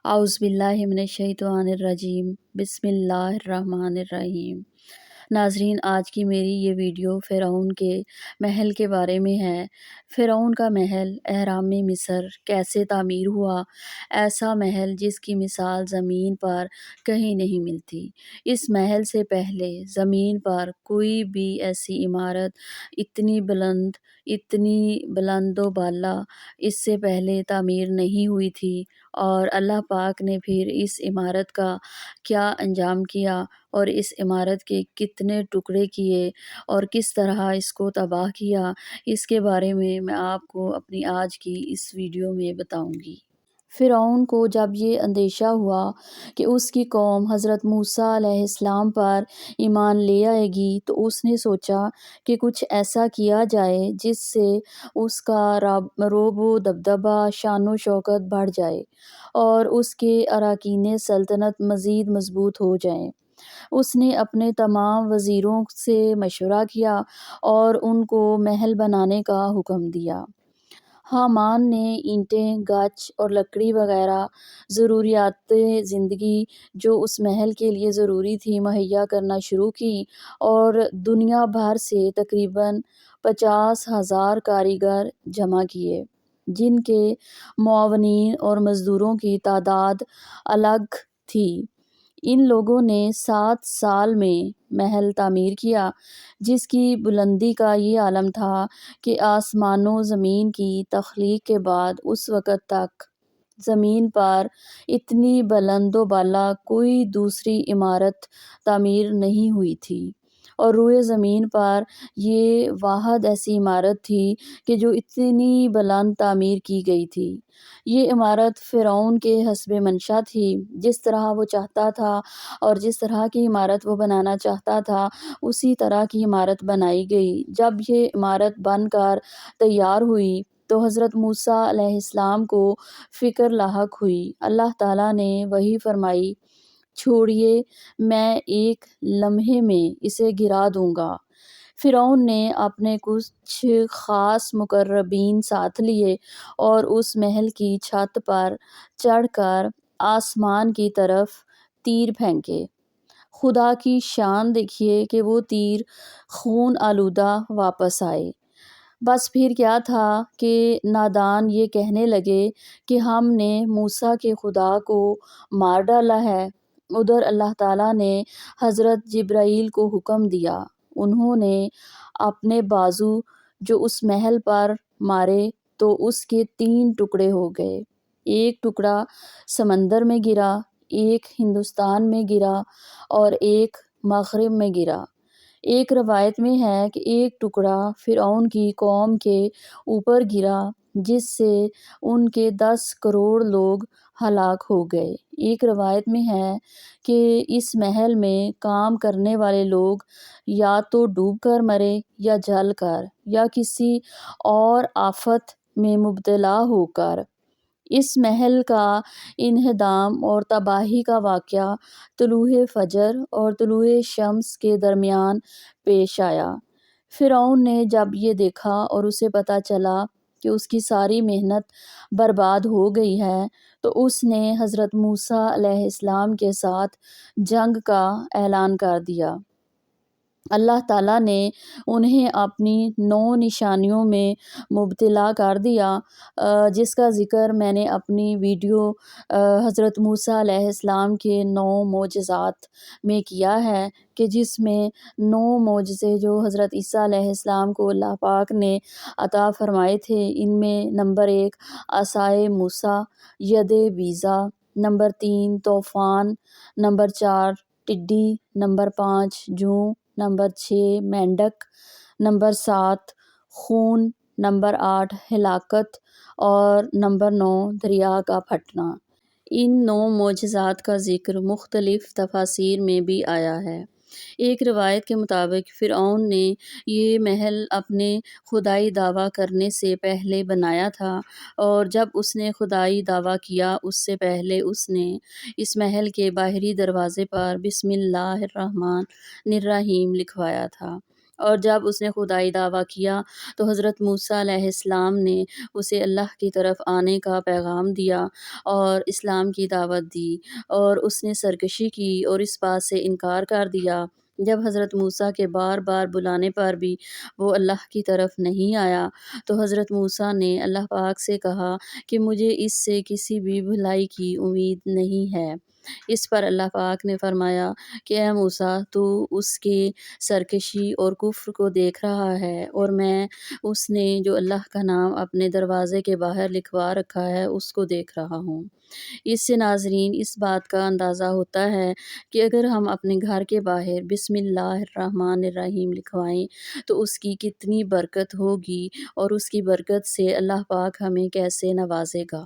اعوذ باللہ من الشیطان الرجیم، بسم اللہ الرحمن الرحیم۔ ناظرین، آج کی میری یہ ویڈیو فرعون کے محل کے بارے میں ہے۔ فرعون کا محل اہرام مصر کیسے تعمیر ہوا؟ ایسا محل جس کی مثال زمین پر کہیں نہیں ملتی۔ اس محل سے پہلے زمین پر کوئی بھی ایسی عمارت اتنی بلند و بالا اس سے پہلے تعمیر نہیں ہوئی تھی، اور اللہ پاک نے پھر اس عمارت کا کیا انجام کیا اور اس عمارت کے کتنے ٹکڑے کیے اور کس طرح اس کو تباہ کیا، اس کے بارے میں آپ کو اپنی آج کی اس ویڈیو میں بتاؤں گی۔ فرعون کو جب یہ اندیشہ ہوا کہ اس کی قوم حضرت موسیٰ علیہ السلام پر ایمان لے آئے گی، تو اس نے سوچا کہ کچھ ایسا کیا جائے جس سے اس کا رعب و دبدبہ، شان و شوکت بڑھ جائے اور اس کے اراکین سلطنت مزید مضبوط ہو جائیں۔ اس نے اپنے تمام وزیروں سے مشورہ کیا اور ان کو محل بنانے کا حکم دیا۔ حامان نے اینٹیں، گچ اور لکڑی وغیرہ ضروریات زندگی جو اس محل کے لیے ضروری تھی مہیا کرنا شروع کی، اور دنیا بھر سے تقریباً 50,000 کاریگر جمع کیے، جن کے معاونین اور مزدوروں کی تعداد الگ تھی۔ ان لوگوں نے 7 سال میں محل تعمیر کیا، جس کی بلندی کا یہ عالم تھا کہ آسمان و زمین کی تخلیق کے بعد اس وقت تک زمین پر اتنی بلند و بالا کوئی دوسری عمارت تعمیر نہیں ہوئی تھی، اور روئے زمین پر یہ واحد ایسی عمارت تھی کہ جو اتنی بلند تعمیر کی گئی تھی۔ یہ عمارت فرعون کے حسب منشا تھی، جس طرح وہ چاہتا تھا اور جس طرح کی عمارت وہ بنانا چاہتا تھا اسی طرح کی عمارت بنائی گئی۔ جب یہ عمارت بن کر تیار ہوئی تو حضرت موسیٰ علیہ السلام کو فکر لاحق ہوئی۔ اللہ تعالیٰ نے وحی فرمائی، چھوڑیے، میں ایک لمحے میں اسے گرا دوں گا۔ فرعون نے اپنے کچھ خاص مقربین ساتھ لیے اور اس محل کی چھت پر چڑھ کر آسمان کی طرف تیر پھینکے۔ خدا کی شان دیکھیے کہ وہ تیر خون آلودہ واپس آئے۔ بس پھر کیا تھا کہ نادان یہ کہنے لگے کہ ہم نے موسیٰ کے خدا کو مار ڈالا ہے۔ ادھر اللہ تعالیٰ نے حضرت جبرائیل کو حکم دیا، انہوں نے اپنے بازو جو اس محل پر مارے تو اس کے 3 ٹکڑے ہو گئے۔ ایک ٹکڑا سمندر میں گرا، ایک ہندوستان میں گرا اور ایک مغرب میں گرا۔ ایک روایت میں ہے کہ ایک ٹکڑا فرعون کی قوم کے اوپر گرا، جس سے ان کے 10 کروڑ لوگ ہلاک ہو گئے۔ ایک روایت میں ہے کہ اس محل میں کام کرنے والے لوگ یا تو ڈوب کر مرے یا جل کر یا کسی اور آفت میں مبتلا ہو کر۔ اس محل کا انہدام اور تباہی کا واقعہ طلوع فجر اور طلوع شمس کے درمیان پیش آیا۔ فرعون نے جب یہ دیکھا اور اسے پتہ چلا کہ اس کی ساری محنت برباد ہو گئی ہے، تو اس نے حضرت موسیٰ علیہ السلام کے ساتھ جنگ کا اعلان کر دیا۔ اللہ تعالیٰ نے انہیں اپنی 9 نشانیوں میں مبتلا کر دیا، جس کا ذکر میں نے اپنی ویڈیو حضرت موسیٰ علیہ السلام کے 9 معجزات میں کیا ہے، کہ جس میں 9 معجزے جو حضرت عیسیٰ علیہ السلام کو اللہ پاک نے عطا فرمائے تھے، ان میں نمبر 1 عصائے موسیٰ، ید بیضا، نمبر 3 طوفان، نمبر 4 ٹڈی، نمبر 5 جوں، نمبر 6 مینڈک، نمبر 7 خون، نمبر 8 ہلاکت اور نمبر 9 دریا کا پھٹنا۔ ان 9 معجزات کا ذکر مختلف تفاسیر میں بھی آیا ہے۔ ایک روایت کے مطابق فرعون نے یہ محل اپنے خدائی دعویٰ کرنے سے پہلے بنایا تھا، اور جب اس نے خدائی دعویٰ کیا اس سے پہلے اس نے اس محل کے باہری دروازے پر بسم اللہ الرحمن الرحیم لکھوایا تھا، اور جب اس نے خدائی دعویٰ کیا تو حضرت موسیٰ علیہ السلام نے اسے اللہ کی طرف آنے کا پیغام دیا اور اسلام کی دعوت دی، اور اس نے سرکشی کی اور اس بات سے انکار کر دیا۔ جب حضرت موسیٰ کے بار بار بلانے پر بھی وہ اللہ کی طرف نہیں آیا تو حضرت موسیٰ نے اللہ پاک سے کہا کہ مجھے اس سے کسی بھی بھلائی کی امید نہیں ہے۔ اس پر اللہ پاک نے فرمایا کہ اے موسیٰ، تو اس کے سرکشی اور کفر کو دیکھ رہا ہے، اور میں اس نے جو اللہ کا نام اپنے دروازے کے باہر لکھوا رکھا ہے اس کو دیکھ رہا ہوں۔ اس سے ناظرین اس بات کا اندازہ ہوتا ہے کہ اگر ہم اپنے گھر کے باہر بسم اللہ الرحمن الرحیم لکھوائیں تو اس کی کتنی برکت ہوگی، اور اس کی برکت سے اللہ پاک ہمیں کیسے نوازے گا۔